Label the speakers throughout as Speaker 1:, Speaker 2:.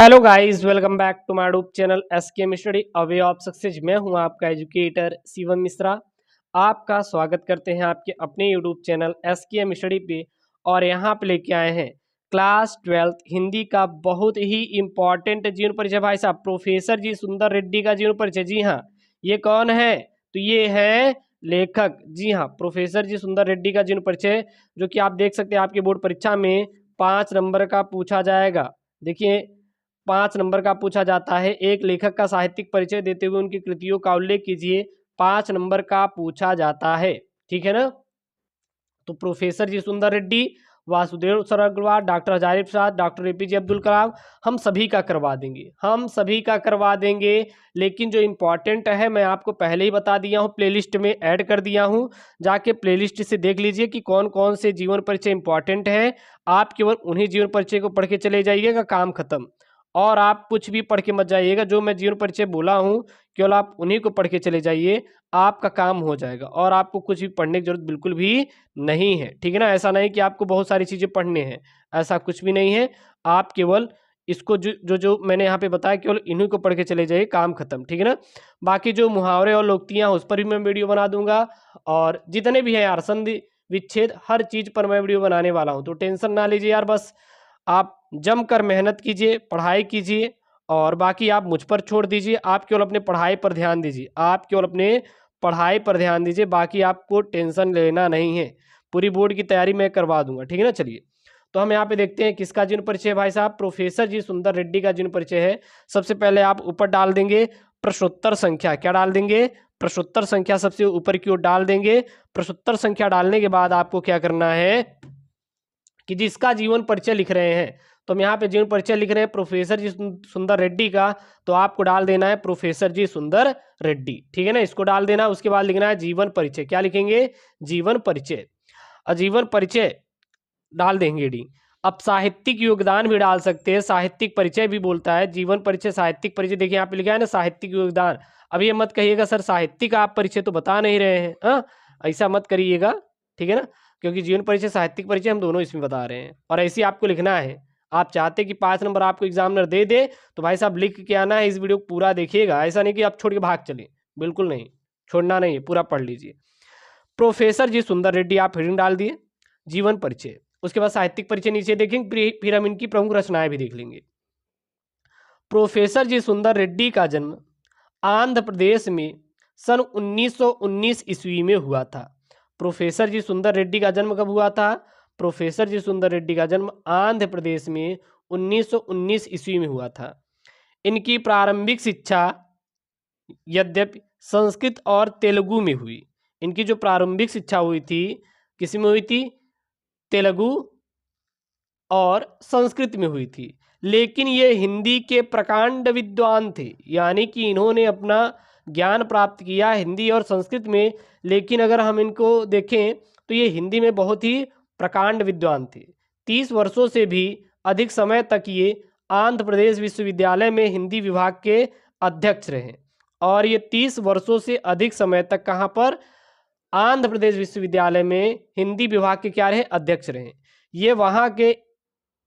Speaker 1: Hello guys, welcome back to my YouTube channel SKM study a way of success. मैं हूं आपका educator Shivam Mishra. आपका स्वागत करते हैं आपके अपने यूट्यूब चैनल एसकेएम स्टडी पे। और यहां पे लेके आए हैं क्लास 12th हिंदी का बहुत ही इंपॉर्टेंट जीवन परिचय। भाई साहब, प्रोफेसर जी सुंदर रेड्डी का जीवन परिचय। जी हाँ, ये कौन है? तो ये है लेखक। जी हाँ, प्रोफेसर जी सुंदर रेड्डी का जीवन परिचय, जो कि आप देख सकते हैं आपके बोर्ड परीक्षा में 5 नंबर का पूछा जाएगा। देखिए, 5 नंबर का पूछा जाता है। एक लेखक का साहित्यिक परिचय देते हुए उनकी कृतियों का उल्लेख कीजिए। 5 नंबर का पूछा जाता है। ठीक है ना? तो प्रोफेसर जी सुंदर Reddy, Vasudev सरगवा, doctor Hazari Prasad, doctor APJ Abdul Kalam, हम सभी का करवा देंगे। हम सभी का करवा देंगे। लेकिन जो इम्पोर्टेंट है मैं आपको पहले ही बता दिया हूँ, प्लेलिस्ट में ऐड कर दिया हूँ। जाके प्लेलिस्ट से देख लीजिए कि कौन कौन से जीवन परिचय इंपॉर्टेंट है। आप केवल उन्हीं जीवन परिचय को पढ़ के चले जाइएगा, काम खत्म। और आप कुछ भी पढ़ के मत जाइएगा। जो मैं जीवन परिचय बोला हूँ केवल आप उन्हीं को पढ़ के चले जाइए, आपका काम हो जाएगा। और आपको कुछ भी पढ़ने की जरूरत बिल्कुल भी नहीं है। ठीक है ना? ऐसा नहीं कि आपको बहुत सारी चीज़ें पढ़ने हैं, ऐसा कुछ भी नहीं है। आप केवल इसको जो मैंने यहाँ पे बताया, केवल इन्हीं को पढ़ के चले जाइए, काम खत्म। ठीक है ना? बाकी जो मुहावरे और लोकोक्तियाँ उस पर भी मैं वीडियो बना दूंगा। और जितने भी हैं यार, संधि विच्छेद हर चीज़ पर मैं वीडियो बनाने वाला हूँ। तो टेंशन ना लीजिए यार, बस आप जमकर मेहनत कीजिए, पढ़ाई कीजिए। और बाकी आप मुझ पर छोड़ दीजिए। आप केवल अपने पढ़ाई पर ध्यान दीजिए। आप केवल अपने पढ़ाई पर ध्यान दीजिए, बाकी आपको टेंशन लेना नहीं है। पूरी बोर्ड की तैयारी मैं करवा दूंगा। ठीक है ना? चलिए, तो हम यहाँ पे देखते हैं किसका जीवन परिचय है। भाई साहब, प्रोफेसर जी सुंदर रेड्डी का जीवन परिचय है। सबसे पहले आप ऊपर डाल देंगे प्रश्नोत्तर संख्या। क्या डाल देंगे? प्रश्नोत्तर संख्या सबसे ऊपर की ओर डाल देंगे। प्रश्नोत्तर संख्या डालने के बाद आपको क्या करना है कि जिसका जीवन परिचय लिख रहे हैं, तो हम यहाँ पे जीवन परिचय लिख रहे हैं प्रोफेसर जी सुंदर रेड्डी का, तो आपको डाल देना है प्रोफेसर जी सुंदर रेड्डी। ठीक है ना? इसको डाल देना। उसके बाद लिखना है जीवन परिचय। क्या लिखेंगे? जीवन परिचय। जीवन परिचय डाल देंगे डी। अब साहित्यिक योगदान भी डाल सकते हैं। साहित्यिक परिचय भी बोलता है, जीवन परिचय, साहित्यिक परिचय। देखिए यहाँ पे लिखा है ना साहित्यिक योगदान। अब ये मत कहिएगा सर साहित्यिक आप परिचय तो बता नहीं रहे हैं। हाँ, ऐसा मत करिएगा। ठीक है ना? क्योंकि जीवन परिचय साहित्यिक परिचय हम दोनों इसमें बता रहे हैं, और ऐसे ही आपको लिखना है। आप चाहते कि 5 नंबर आपको एग्जामिनर दे दे, तो भाई साहब लिख के आना है। इस वीडियो को पूरा देखिएगा, ऐसा नहीं कि आप छोड़ के भाग चले, बिल्कुल नहीं, छोड़ना नहीं है, पूरा पढ़ लीजिए। प्रोफेसर जी सुंदर रेड्डी आप हेडिंग डाल दिए, जीवन परिचय। उसके बाद साहित्यिक परिचय नीचे देखेंगे, फिर हम इनकी प्रमुख रचनाएं भी देख लेंगे। प्रोफेसर जी सुंदर रेड्डी का जन्म आंध्र प्रदेश में सन 1919 ईस्वी में हुआ था। प्रोफेसर जी सुंदर रेड्डी का जन्म कब हुआ था? प्रोफेसर जी सुंदर रेड्डी का जन्म आंध्र प्रदेश में 1919 ईस्वी में हुआ था। इनकी प्रारंभिक शिक्षा यद्यपि संस्कृत और तेलुगु में हुई। इनकी जो प्रारंभिक शिक्षा हुई थी, किस में हुई थी? तेलुगु और संस्कृत में हुई थी। लेकिन ये हिंदी के प्रकांड विद्वान थे, यानी कि इन्होंने अपना ज्ञान प्राप्त किया हिंदी और संस्कृत में। लेकिन अगर हम इनको देखें तो ये हिंदी में बहुत ही प्रकांड विद्वान थे। 30 वर्षों से भी अधिक समय तक ये आंध्र प्रदेश विश्वविद्यालय में हिंदी विभाग के अध्यक्ष रहे। और ये 30 वर्षों से अधिक समय तक कहाँ पर? आंध्र प्रदेश विश्वविद्यालय में हिंदी विभाग के क्या रहे? अध्यक्ष रहे। ये वहाँ के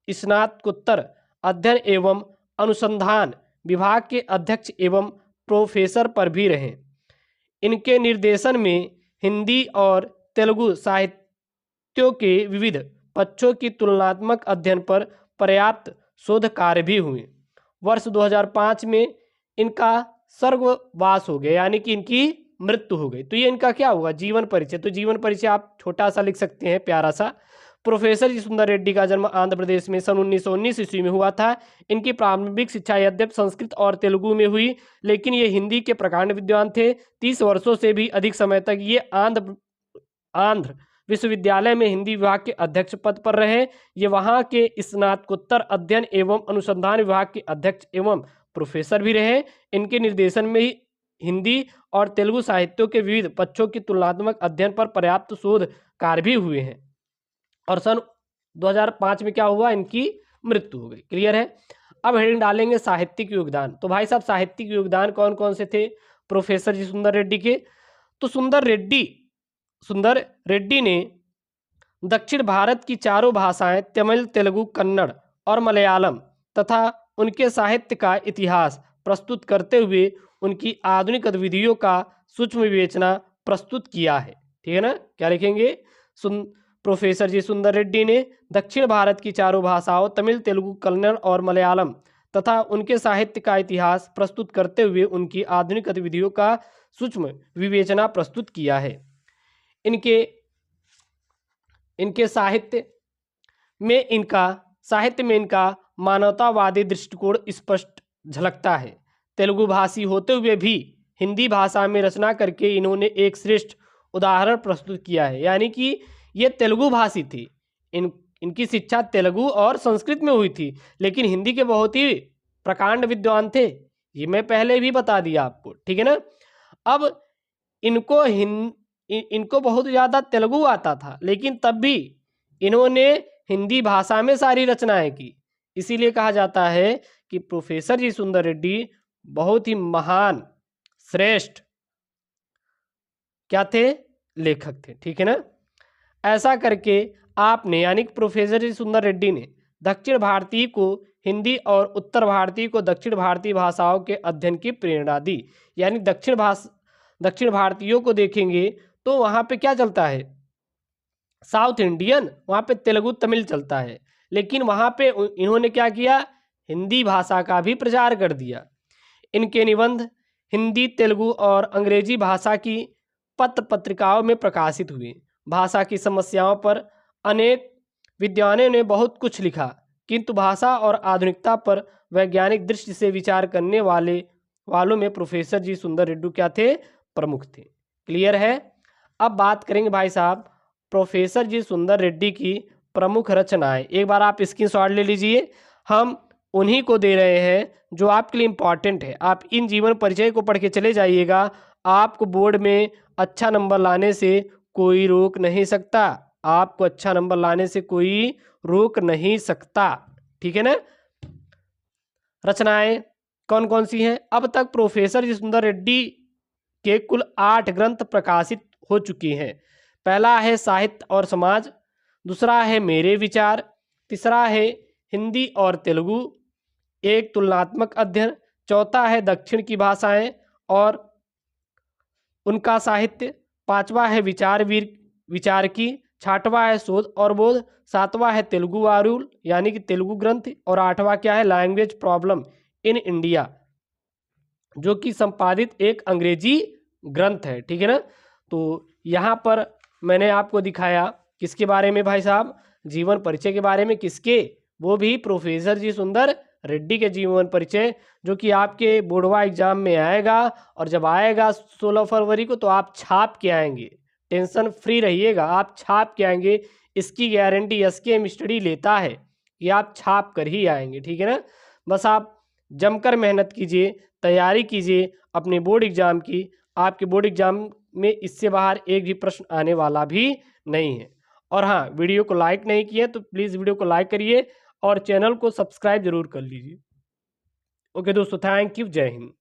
Speaker 1: स्नातकोत्तर अध्ययन एवं अनुसंधान विभाग के अध्यक्ष एवं प्रोफेसर पर भी रहे। इनके निर्देशन में हिंदी और तेलुगु साहित्यों के विविध पक्षों की तुलनात्मक अध्ययन पर पर्याप्त शोध कार्य भी हुए। वर्ष 2005 में इनका स्वर्गवास हो गया, यानी कि इनकी मृत्यु हो गई। तो ये इनका क्या हुआ? जीवन परिचय। तो जीवन परिचय आप छोटा सा लिख सकते हैं, प्यारा सा। प्रोफेसर जी सुंदर रेड्डी का जन्म आंध्र प्रदेश में सन 1919 ईस्वी में हुआ था। इनकी प्रारंभिक शिक्षा यद्यपि संस्कृत और तेलुगु में हुई, लेकिन ये हिंदी के प्रकांड विद्वान थे। 30 वर्षों से भी अधिक समय तक ये आंध्र विश्वविद्यालय में हिंदी विभाग के अध्यक्ष पद पर रहे। ये वहाँ के स्नातकोत्तर अध्ययन एवं अनुसंधान विभाग के अध्यक्ष एवं प्रोफेसर भी रहे। इनके निर्देशन में ही हिंदी और तेलुगु साहित्यों के विविध पक्षों की तुलनात्मक अध्ययन पर पर्याप्त शोध कार्य भी हुए हैं। और सन 2005 में क्या हुआ? इनकी मृत्यु हो गई। क्लियर है? अब हेडिंग डालेंगे साहित्यिक योगदान। तो भाई साहब साहित्यिक योगदान कौन कौन से थे प्रोफेसर जी सुंदर रेड्डी के? तो सुंदर रेड्डी ने दक्षिण भारत की चारों भाषाएं तमिल, तेलुगु, कन्नड़ और मलयालम तथा उनके साहित्य का इतिहास प्रस्तुत करते हुए उनकी आधुनिक गतिविधियों का सूक्ष्म विवेचना प्रस्तुत किया है। ठीक है ना, क्या लिखेंगे? प्रोफेसर जी सुंदर रेड्डी ने दक्षिण भारत की चारों भाषाओं तमिल, तेलुगु, कन्नड़ और मलयालम तथा उनके साहित्य का इतिहास प्रस्तुत करते हुए उनकी आधुनिक गतिविधियों का सूक्ष्म विवेचना प्रस्तुत किया है। इनके साहित्य में इनका मानवतावादी दृष्टिकोण स्पष्ट झलकता है। तेलुगु भाषी होते हुए भी हिंदी भाषा में रचना करके इन्होंने एक श्रेष्ठ उदाहरण प्रस्तुत किया है। यानी कि ये तेलुगु भाषी थी, इनकी शिक्षा तेलुगु और संस्कृत में हुई थी, लेकिन हिंदी के बहुत ही प्रकांड विद्वान थे, ये मैं पहले भी बता दिया आपको। ठीक है ना। अब इनको बहुत ज़्यादा तेलुगु आता था, लेकिन तब भी इन्होंने हिंदी भाषा में सारी रचनाएं की। इसीलिए कहा जाता है कि प्रोफेसर जी सुंदर रेड्डी बहुत ही महान श्रेष्ठ क्या थे? लेखक थे। ठीक है ना। ऐसा करके आपने यानी कि प्रोफेसर जी सुंदर रेड्डी ने दक्षिण भारतीय को हिंदी और उत्तर भारतीय को दक्षिण भारतीय भाषाओं के अध्ययन की प्रेरणा दी। यानी दक्षिण भारतीयों को देखेंगे तो वहाँ पे क्या चलता है? साउथ इंडियन, वहाँ पे तेलुगु तमिल चलता है, लेकिन वहाँ पे इन्होंने क्या किया? हिंदी भाषा का भी प्रचार कर दिया। इनके निबंध हिंदी, तेलुगु और अंग्रेजी भाषा की पत्र पत्रिकाओं में प्रकाशित हुए। भाषा की समस्याओं पर अनेक विद्वानों ने बहुत कुछ लिखा, किंतु भाषा और आधुनिकता पर वैज्ञानिक दृष्टि से विचार करने वालों में प्रोफेसर जी सुंदर रेड्डी क्या थे? प्रमुख थे। क्लियर है। अब बात करेंगे भाई साहब प्रोफेसर जी सुंदर रेड्डी की प्रमुख रचनाएं। एक बार आप स्क्रीनशॉट ले लीजिए, हम उन्हीं को दे रहे हैं जो आपके लिए इम्पॉर्टेंट है। आप इन जीवन परिचय को पढ़ के चले जाइएगा, आपको बोर्ड में अच्छा नंबर लाने से कोई रोक नहीं सकता। आपको अच्छा नंबर लाने से कोई रोक नहीं सकता। ठीक है ना। रचनाएं कौन कौन सी हैं? अब तक प्रोफेसर जी सुंदर रेड्डी के कुल 8 ग्रंथ प्रकाशित हो चुकी हैं। पहला है साहित्य और समाज, दूसरा है मेरे विचार, तीसरा है हिंदी और तेलुगु, एक तुलनात्मक अध्ययन, चौथा है दक्षिण की भाषाएं और उनका साहित्य, पांचवा है विचार की, छठवां है शोध और बोध, सातवां है तेलुगु वारुल यानी कि तेलुगु ग्रंथ, और आठवां क्या है? लैंग्वेज प्रॉब्लम इन इंडिया, जो कि संपादित एक अंग्रेजी ग्रंथ है। ठीक है ना। तो यहाँ पर मैंने आपको दिखाया किसके बारे में भाई साहब? जीवन परिचय के बारे में। किसके? वो भी प्रोफेसर जी सुंदर रेड्डी के जीवन परिचय, जो कि आपके बोर्डवा एग्जाम में आएगा, और जब आएगा 16 फरवरी को तो आप छाप के आएंगे। टेंशन फ्री रहिएगा, आप छाप के आएंगे। इसकी गारंटी एसकेएम स्टडी लेता है कि आप छाप कर ही आएंगे। ठीक है ना। बस आप जमकर मेहनत कीजिए, तैयारी कीजिए अपने बोर्ड एग्जाम की। आपके बोर्ड एग्जाम में इससे बाहर एक भी प्रश्न आने वाला भी नहीं है। और हाँ, वीडियो को लाइक नहीं किए तो प्लीज़ वीडियो को लाइक करिए और चैनल को सब्सक्राइब जरूर कर लीजिए। ओके दोस्तों, थैंक यू, जय हिंद।